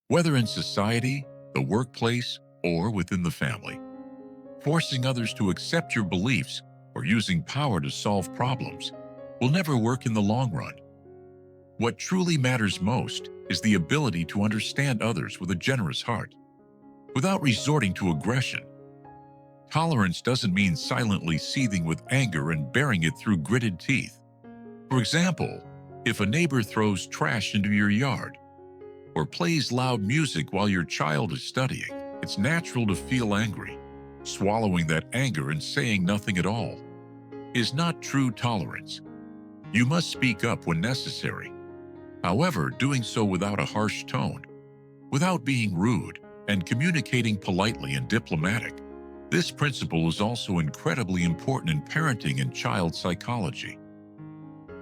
whether in society, the workplace, or within the family. Forcing others to accept your beliefs or using power to solve problems will never work in the long run. What truly matters most is the ability to understand others with a generous heart, without resorting to aggression. Tolerance doesn't mean silently seething with anger and bearing it through gritted teeth. For example, if a neighbor throws trash into your yard or plays loud music while your child is studying, it's natural to feel angry. Swallowing that anger and saying nothing at all is not true tolerance. You must speak up when necessary. However, doing so without a harsh tone, without being rude, and communicating politely and diplomatic. This principle is also incredibly important in parenting and child psychology.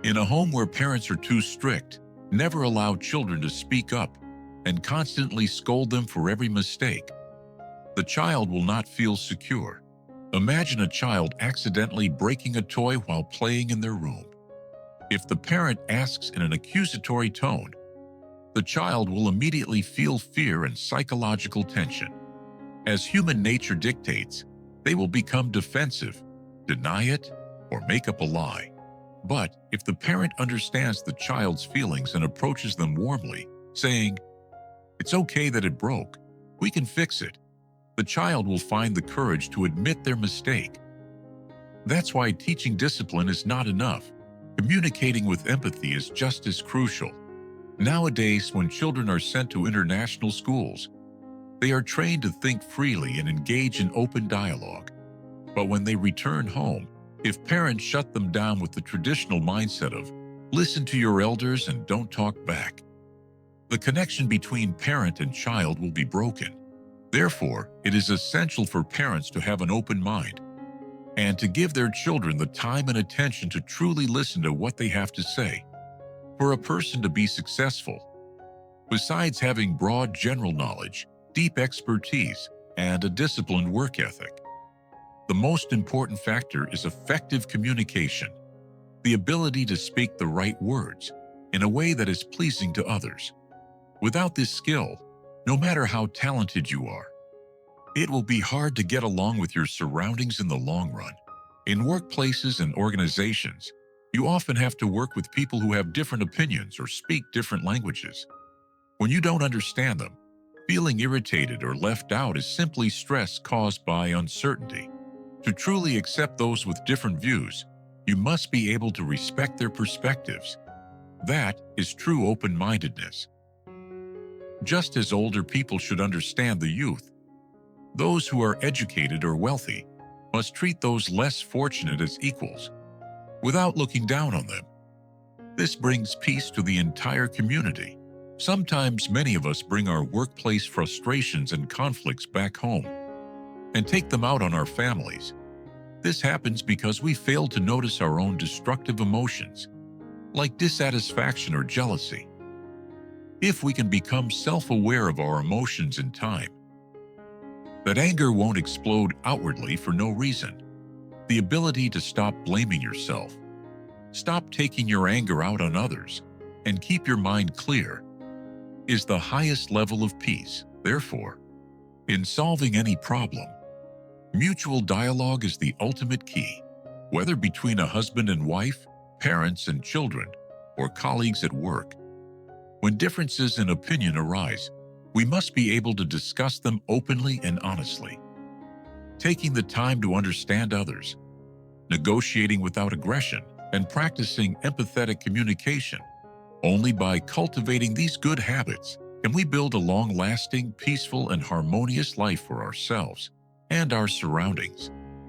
In a home where parents are too strict, never allow children to speak up, and constantly scold them for every mistake, the child will not feel secure. Imagine a child accidentally breaking a toy while playing in their room. If the parent asks in an accusatory tone, the child will immediately feel fear and psychological tension. As human nature dictates, they will become defensive, deny it, or make up a lie. But if the parent understands the child's feelings and approaches them warmly, saying, "It's okay that it broke, we can fix it," the child will find the courage to admit their mistake. That's why teaching discipline is not enough. Communicating with empathy is just as crucial. Nowadays, when children are sent to international schools, they are trained to think freely and engage in open dialogue. But when they return home, if parents shut them down with the traditional mindset of, "Listen to your elders and don't talk back," the connection between parent and child will be broken. Therefore, it is essential for parents to have an open mind and to give their children the time and attention to truly listen to what they have to say. For a person to be successful, besides having broad general knowledge, deep expertise, and a disciplined work ethic, the most important factor is effective communication, the ability to speak the right words in a way that is pleasing to others. Without this skill, no matter how talented you are, it will be hard to get along with your surroundings in the long run. In workplaces and organizations, you often have to work with people who have different opinions or speak different languages. When you don't understand them, feeling irritated or left out is simply stress caused by uncertainty. To truly accept those with different views, you must be able to respect their perspectives. That is true open-mindedness. Just as older people should understand the youth, those who are educated or wealthy must treat those less fortunate as equals, without looking down on them. This brings peace to the entire community. Sometimes many of us bring our workplace frustrations and conflicts back home and take them out on our families. This happens because we fail to notice our own destructive emotions, like dissatisfaction or jealousy. If we can become self-aware of our emotions in time, that anger won't explode outwardly for no reason. The ability to stop blaming yourself, stop taking your anger out on others, and keep your mind clear is the highest level of peace. Therefore, in solving any problem, mutual dialogue is the ultimate key, whether between a husband and wife, parents and children, or colleagues at work. When differences in opinion arise, we must be able to discuss them openly and honestly. Taking the time to understand others, negotiating without aggression, and practicing empathetic communication. Only by cultivating these good habits can we build a long-lasting, peaceful, and harmonious life for ourselves and our surroundings.